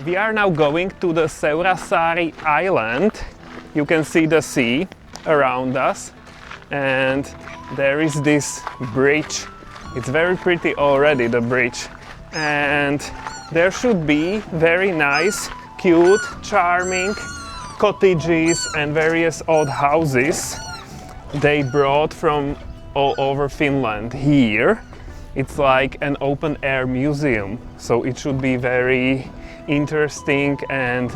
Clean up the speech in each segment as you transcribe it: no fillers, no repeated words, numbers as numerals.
We are now going to the Seurasaari Island. You can see the sea around us, and there is this bridge. It's very pretty already, the bridge, and there should be very nice, cute, charming cottages and various old houses they brought from all over Finland here. It's like an open air museum, so it should be very interesting and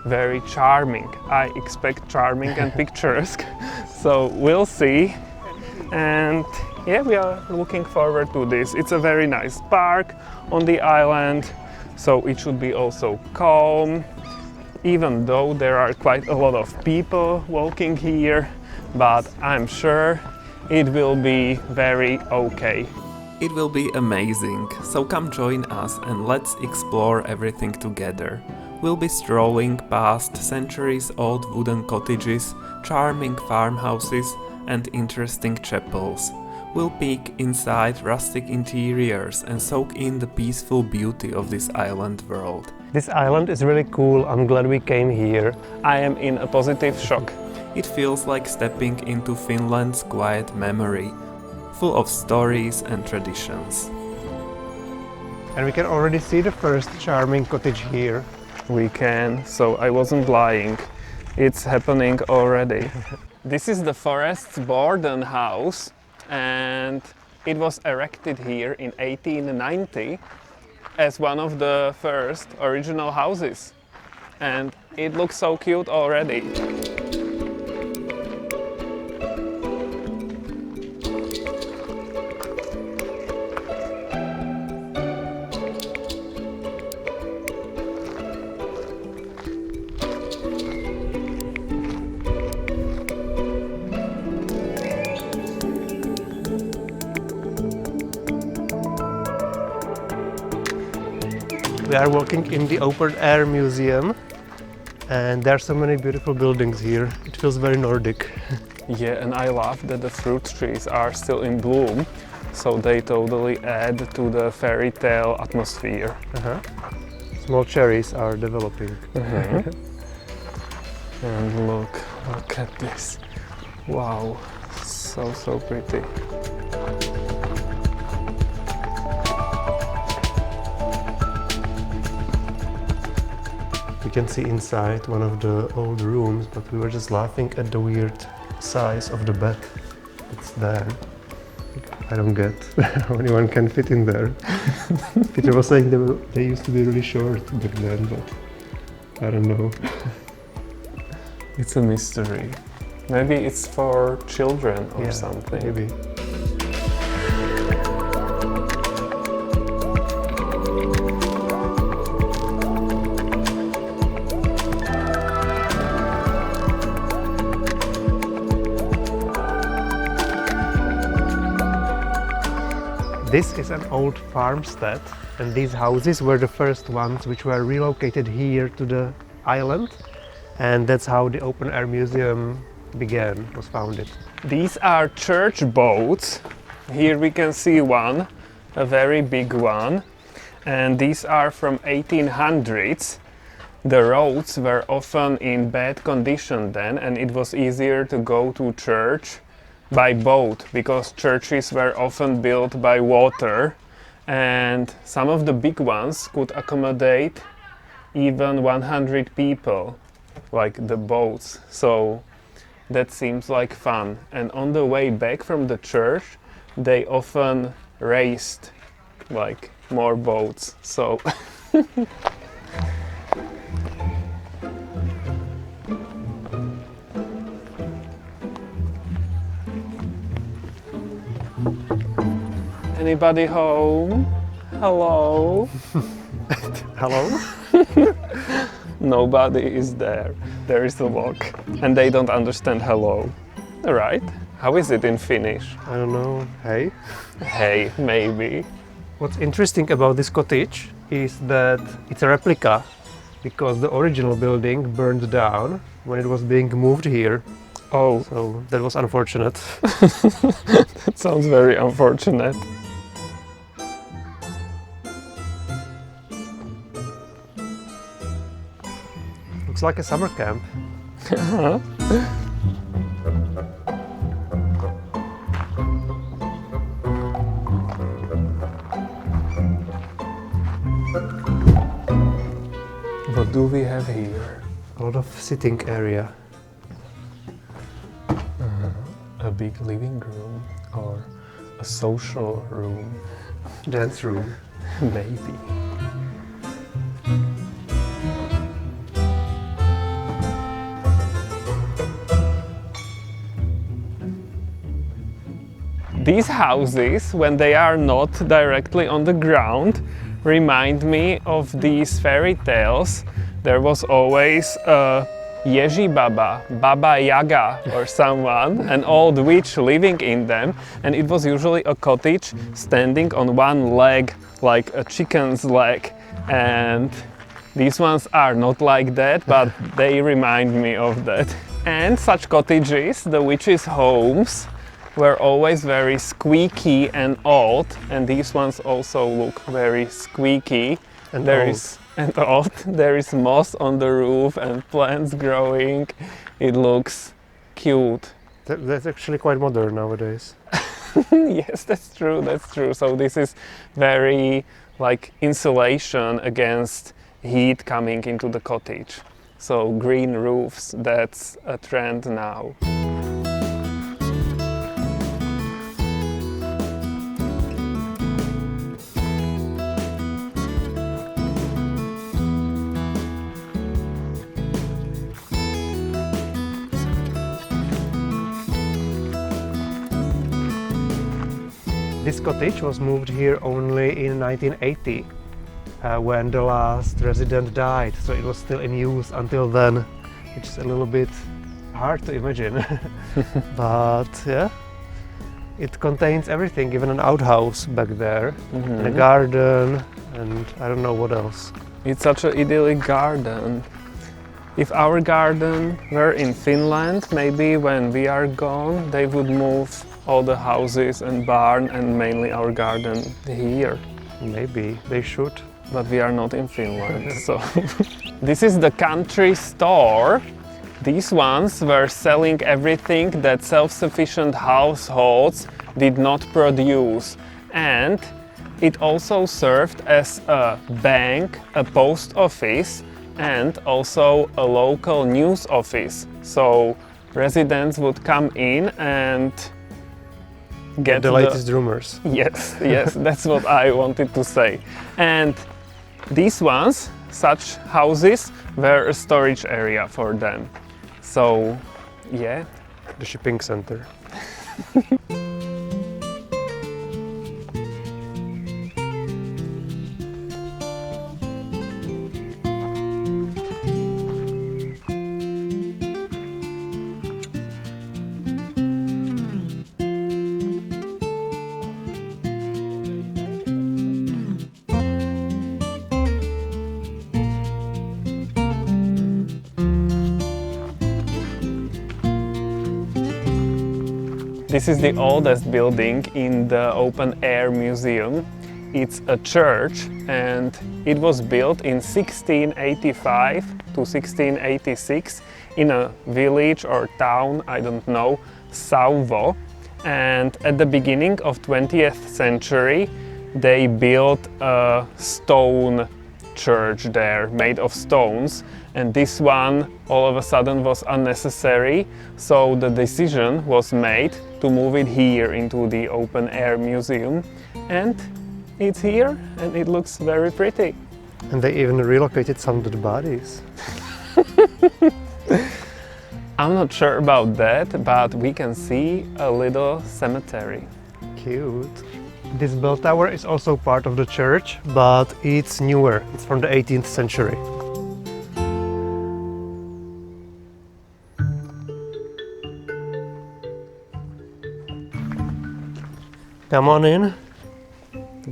very charming. I expect charming and picturesque, so we'll see. And yeah, we are looking forward to this. It's a very nice park on the island, so it should be also calm, even though there are quite a lot of people walking here, but I'm sure it will be very okay. It will be amazing, so come join us and let's explore everything together. We'll be strolling past centuries-old wooden cottages, charming farmhouses and interesting chapels. We'll peek inside rustic interiors and soak in the peaceful beauty of this island world. This island is really cool. I'm glad we came here. I am in a positive shock. It feels like stepping into Finland's quiet memory, full of stories and traditions. And we can already see the first charming cottage here. We can, so I wasn't lying. It's happening already. This is the Forest's Borden house, and it was erected here in 1890 as one of the first original houses. And it looks so cute already. We are walking in the open air museum, and there are so many beautiful buildings here. It feels very Nordic. Yeah, and I love that the fruit trees are still in bloom, so they totally add to the fairy tale atmosphere. Small cherries are developing. And look at this. Wow, so pretty. You can see inside one of the old rooms, but we were just laughing at the weird size of the bed. It's there. I don't get how anyone can fit in there. Peter was saying they used to be really short back then, but I don't know. It's a mystery. Maybe it's for children or something. Maybe. This is an old farmstead, and these houses were the first ones which were relocated here to the island, and that's how the open air museum was founded. These are church boats. Here we can see one, a very big one, and these are from 1800s. The roads were often in bad condition then, and it was easier to go to church by boat because churches were often built by water, and some of the big ones could accommodate even 100 people, like the boats. So that seems like fun. And on the way back from the church, they often raced like more boats. So anybody home? Hello? Hello? Nobody is there. There is a lock. And they don't understand hello. Right? How is it in Finnish? I don't know. Hey? Hey, maybe. What's interesting about this cottage is that it's a replica because the original building burned down when it was being moved here. Oh. So that was unfortunate. That sounds very unfortunate. Looks like a summer camp. What do we have here? A lot of sitting area. A big living room or a social room? Dance room. Maybe. These houses, when they are not directly on the ground, remind me of these fairy tales. There was always a Ježi Baba, Baba Yaga or someone, an old witch living in them, and it was usually a cottage standing on one leg, like a chicken's leg. And these ones are not like that, but they remind me of that. And such cottages, the witches' homes, were always very squeaky and old, and these ones also look very squeaky. And old. There is moss on the roof and plants growing. It looks cute. That's actually quite modern nowadays. Yes, that's true, that's true. So this is very like insulation against heat coming into the cottage. So green roofs, that's a trend now. This cottage was moved here only in 1980, when the last resident died, so it was still in use until then, which is a little bit hard to imagine. But yeah, it contains everything, even an outhouse back there, and a garden, and I don't know what else. It's such an idyllic garden. If our garden were in Finland, maybe when we are gone, they would move all the houses and barn and mainly our garden here. Maybe they should. But we are not in Finland, so... This is the country store. These ones were selling everything that self-sufficient households did not produce. And it also served as a bank, a post office, and also a local news office. So residents would come in and get the latest rumors. Yes, yes, that's what I wanted to say. And these ones, such houses, were a storage area for them. So, yeah. The shipping center. This is the oldest building in the open-air museum. It's a church and it was built in 1685 to 1686 in a village or town, I don't know, Sauvo. And at the beginning of 20th century they built a stone church there, made of stones, and this one all of a sudden was unnecessary, so the decision was made to move it here into the open-air museum, and it's here and it looks very pretty. And they even relocated some of the bodies. I'm not sure about that, but we can see a little cemetery. Cute. This bell tower is also part of the church, but it's newer. It's from the 18th century. Come on in.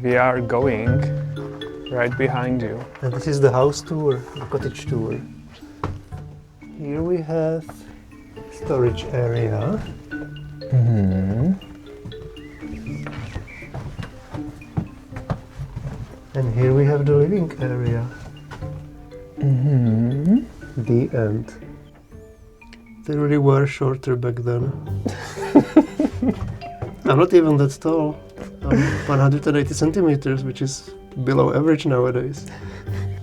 We are going right behind you. And this is the house tour, the cottage tour. Here we have storage area. And here we have the living area. The end. They really were shorter back then. I'm not even that tall. I'm 180 centimeters, which is below average nowadays.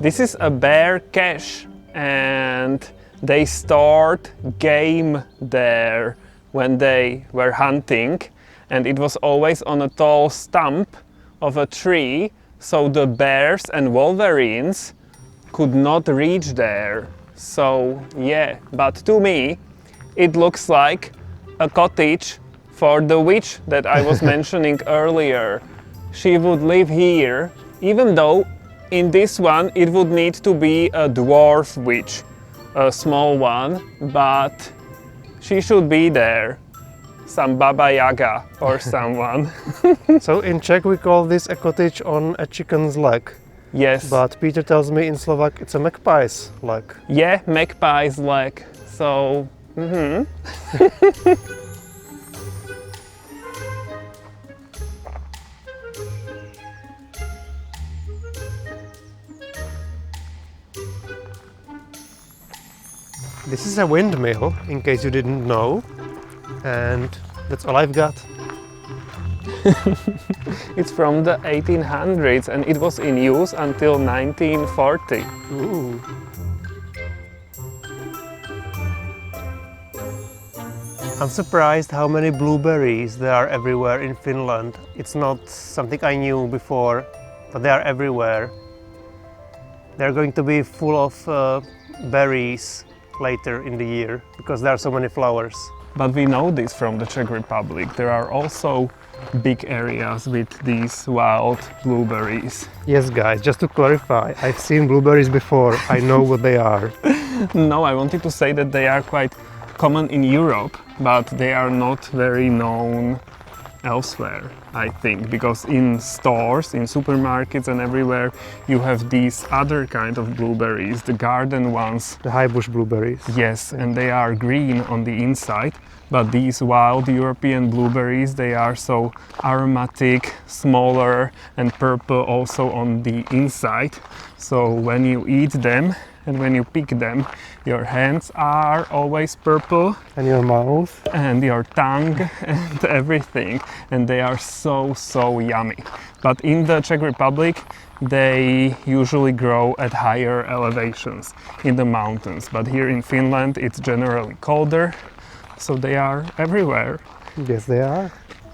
This is a bear cache, and they stored game there when they were hunting, and it was always on a tall stump of a tree, so the bears and wolverines could not reach there. So yeah, but to me it looks like a cottage for the witch that I was mentioning earlier. She would live here, even though in this one it would need to be a dwarf witch, a small one, but she should be there. Some Baba Yaga or someone. So in Czech we call this a cottage on a chicken's leg. Yes. But Peter tells me in Slovak it's a magpie's leg. Yeah, magpie's leg. So, This is a windmill, in case you didn't know, and that's all I've got. It's from the 1800s and it was in use until 1940. Ooh. I'm surprised how many blueberries there are everywhere in Finland. It's not something I knew before, but they are everywhere. They're going to be full of berries later in the year because there are so many flowers. But we know this from the Czech Republic. There are also big areas with these wild blueberries. Yes, guys, just to clarify, I've seen blueberries before. I know what they are. No, I wanted to say that they are quite common in Europe, but they are not very known elsewhere, I think, because in stores, in supermarkets and everywhere you have these other kind of blueberries, the garden ones. The high bush blueberries. Yes, and they are green on the inside, but these wild European blueberries, they are so aromatic, smaller and purple also on the inside. So when you eat them and when you pick them, your hands are always purple. And your mouth. And your tongue and everything. And they are so yummy. But in the Czech Republic, they usually grow at higher elevations in the mountains. But here in Finland, it's generally colder, so they are everywhere. Yes, they are.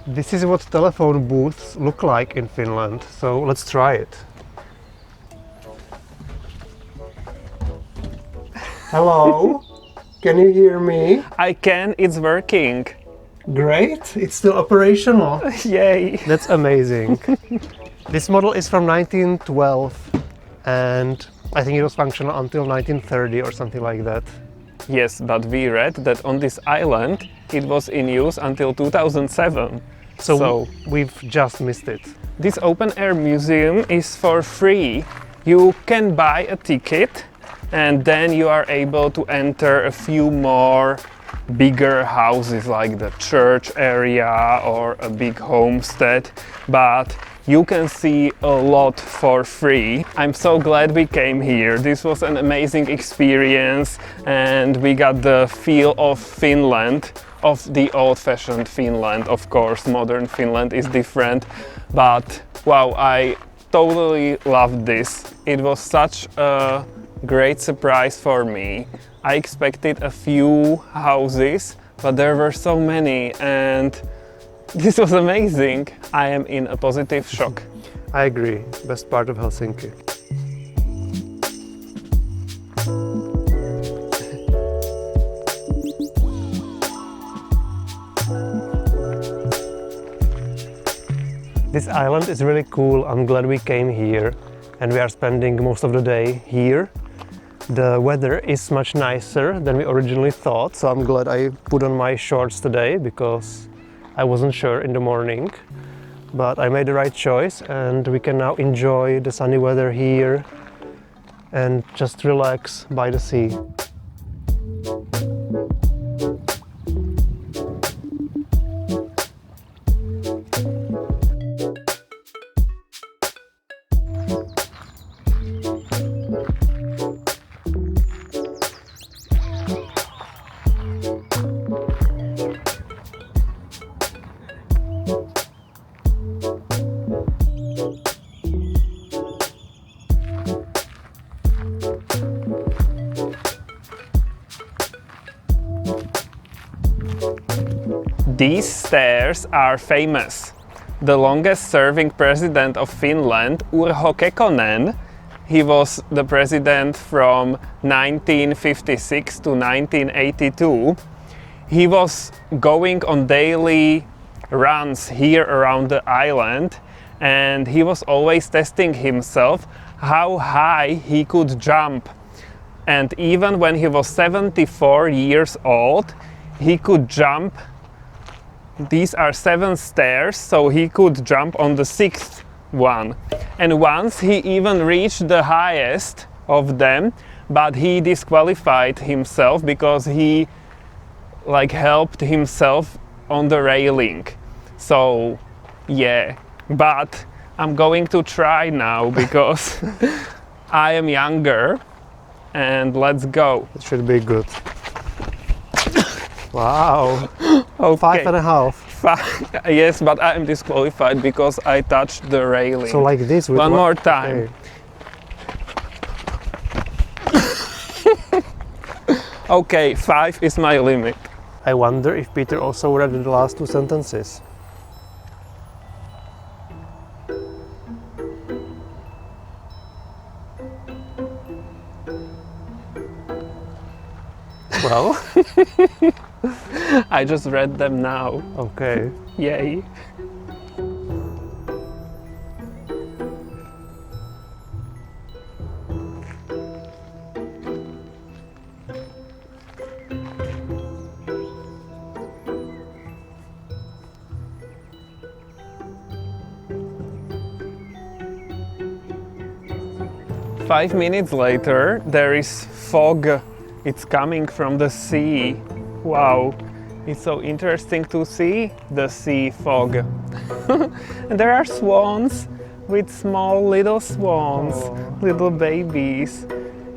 This is what telephone booths look like in Finland, so let's try it. Hello, can you hear me? I can, it's working. Great, it's still operational. Yay! That's amazing. This model is from 1912 and I think it was functional until 1930 or something like that. Yes, but we read that on this island it was in use until 2007. So we've just missed it. This open air museum is for free. You can buy a ticket and then you are able to enter a few more bigger houses like the church area or a big homestead, but you can see a lot for free. I'm so glad we came here. This was an amazing experience and we got the feel of Finland, of the old-fashioned Finland. Of course, modern Finland is different, but wow, I totally loved this. It was such a great surprise for me. I expected a few houses, but there were so many and this was amazing. I am in a positive shock. I agree. Best part of Helsinki. This island is really cool. I'm glad we came here and we are spending most of the day here. The weather is much nicer than we originally thought, so I'm glad I put on my shorts today because I wasn't sure in the morning. But I made the right choice and we can now enjoy the sunny weather here and just relax by the sea. These stairs are famous. The longest serving president of Finland, Urho Kekkonen, he was the president from 1956 to 1982. He was going on daily runs here around the island, and he was always testing himself how high he could jump. And even when he was 74 years old, he could jump. These are 7 stairs, so he could jump on the 6th one. And once he even reached the highest of them, but he disqualified himself because he helped himself on the railing. So yeah, but I'm going to try now because I am younger, and let's go. It should be good. Wow. Okay. 5.5. Yes, but I am disqualified because I touched the railing. So like this with one more time. Okay, 5 is my limit. I wonder if Peter also read the last 2 sentences. Well, I just read them now. okay. Yay. Five minutes later, there is fog. It's coming from the sea. Wow, it's so interesting to see the sea fog. And there are swans with small little swans, little babies.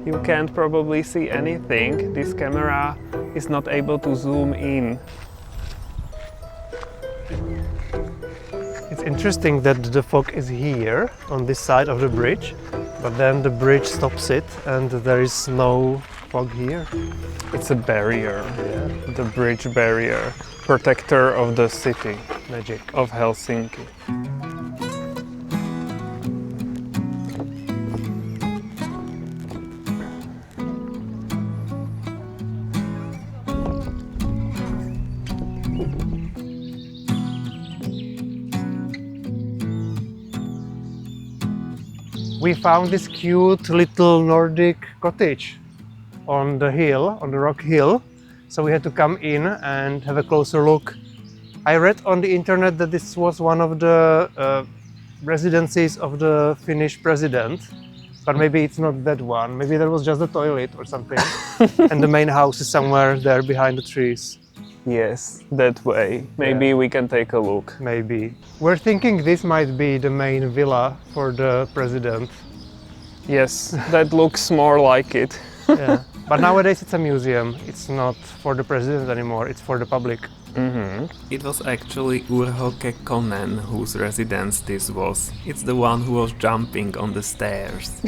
You can't probably see anything. This camera is not able to zoom in. It's interesting that the fog is here on this side of the bridge, but then the bridge stops it and there is no fog here. It's a barrier, the bridge barrier, protector of the city. Magic. Of Helsinki. We found this cute little Nordic cottage on the hill, on the rock hill. So we had to come in and have a closer look. I read on the internet that this was one of the residencies of the Finnish president, but maybe it's not that one. Maybe that was just the toilet or something. And the main house is somewhere there behind the trees. Yes, that way. Maybe we can take a look. Maybe. We're thinking this might be the main villa for the president. Yes, that looks more like it. Yeah. But nowadays it's a museum. It's not for the president anymore, it's for the public. It was actually Urho Kekkonen whose residence this was. It's the one who was jumping on the stairs.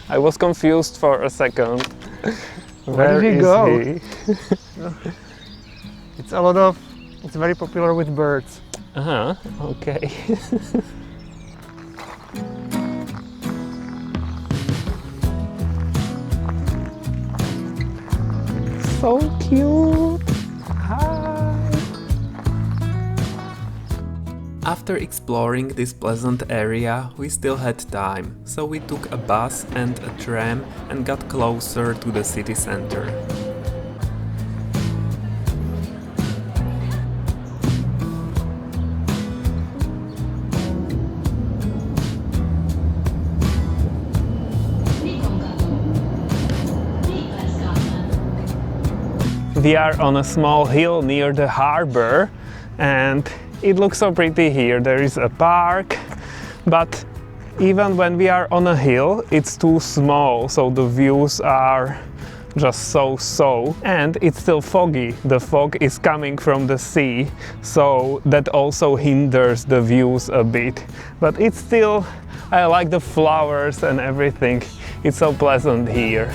I was confused for a second. Where did he go? It's very popular with birds. Okay. So cute! Hi! After exploring this pleasant area, we still had time, so we took a bus and a tram and got closer to the city center. We are on a small hill near the harbor, and it looks so pretty here. There is a park, but even when we are on a hill, it's too small, so the views are just so. And it's still foggy. The fog is coming from the sea, so that also hinders the views a bit. But it's still, I like the flowers and everything. It's so pleasant here.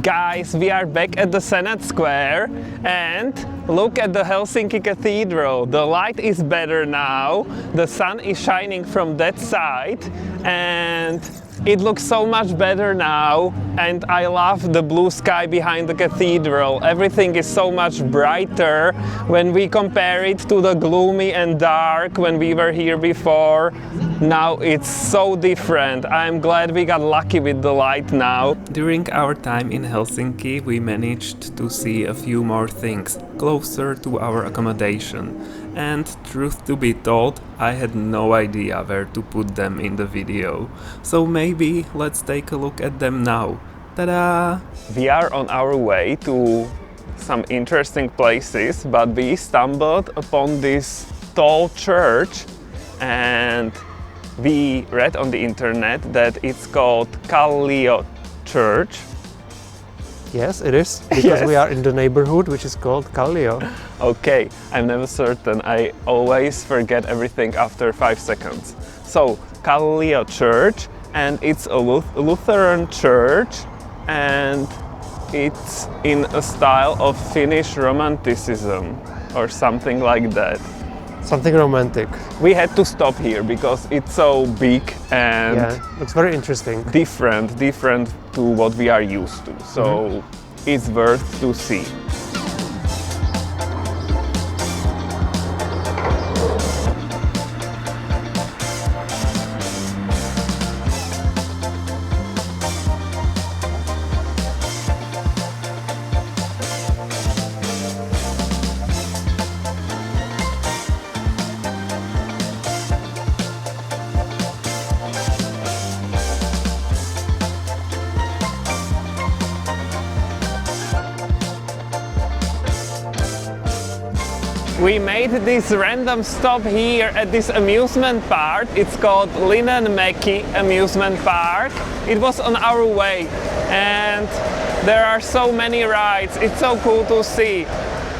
Guys, we are back at the Senate Square and look at the Helsinki Cathedral. The light is better now, the sun is shining from that side and it looks so much better now, and I love the blue sky behind the cathedral. Everything is so much brighter when we compare it to the gloomy and dark when we were here before. Now it's so different. I'm glad we got lucky with the light now. During our time in Helsinki, we managed to see a few more things closer to our accommodation. And truth to be told, I had no idea where to put them in the video. So maybe let's take a look at them now. Ta-da! We are on our way to some interesting places, but we stumbled upon this tall church and we read on the internet that it's called Kallio Church. Yes, it is, because Yes. we are in the neighborhood which is called Kallio. Okay, I'm never certain. I always forget everything after 5 seconds. So, Kallio Church, and it's a Lutheran church, and it's in a style of Finnish Romanticism or something like that. Something romantic. We had to stop here because it's so big and Yeah, it's very interesting. different to what we are used to. So it's worth to see. We made this random stop here at this amusement park. It's called Linnanmäki Amusement Park. It was on our way and there are so many rides. It's so cool to see.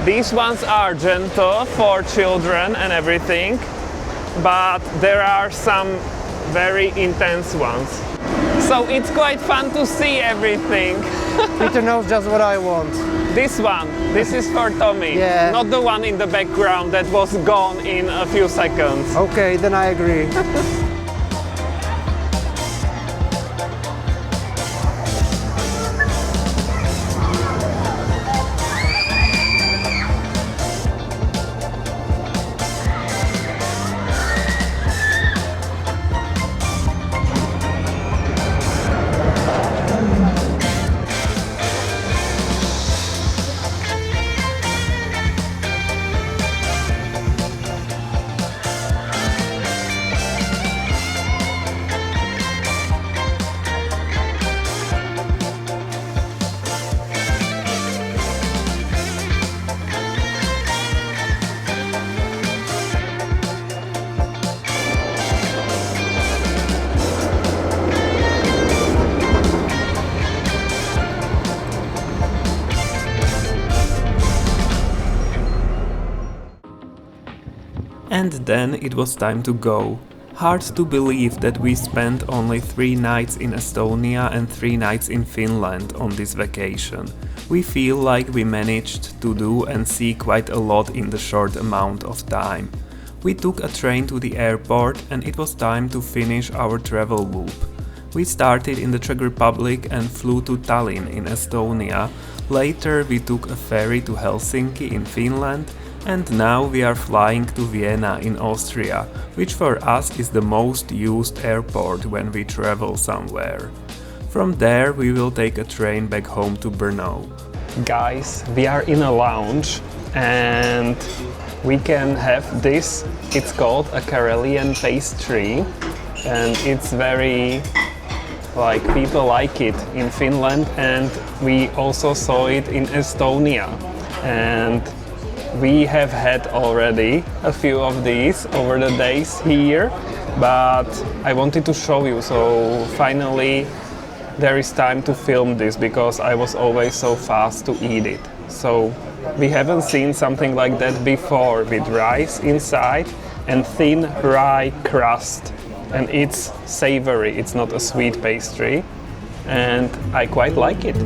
These ones are gentle for children and everything, but there are some very intense ones. So it's quite fun to see everything. Peter knows just what I want. This one, this is for Tommy, Yeah. not the one in the background that was gone in a few seconds. Okay, then I agree. And then it was time to go. Hard to believe that we spent only 3 nights in Estonia and 3 nights in Finland on this vacation. We feel like we managed to do and see quite a lot in the short amount of time. We took a train to the airport and it was time to finish our travel loop. We started in the Czech Republic and flew to Tallinn in Estonia. Later we took a ferry to Helsinki in Finland, and now we are flying to Vienna in Austria, which for us is the most used airport when we travel somewhere. From there we will take a train back home to Brno. Guys, we are in a lounge and we can have this. It's called a Karelian pastry and it's very like people like it in Finland, and we also saw it in Estonia, and we have had already a few of these over the days here, but I wanted to show you, so finally there is time to film this because I was always so fast to eat it. So we haven't seen something like that before, with rice inside and thin rye crust, and it's savory, it's not a sweet pastry, and I quite like it.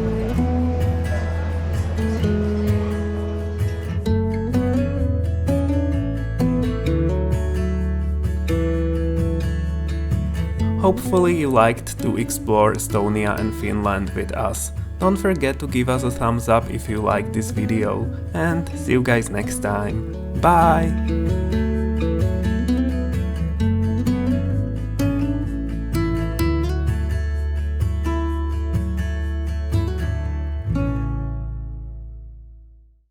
Hopefully you liked to explore Estonia and Finland with us. Don't forget to give us a thumbs up if you liked this video, and see you guys next time. Bye!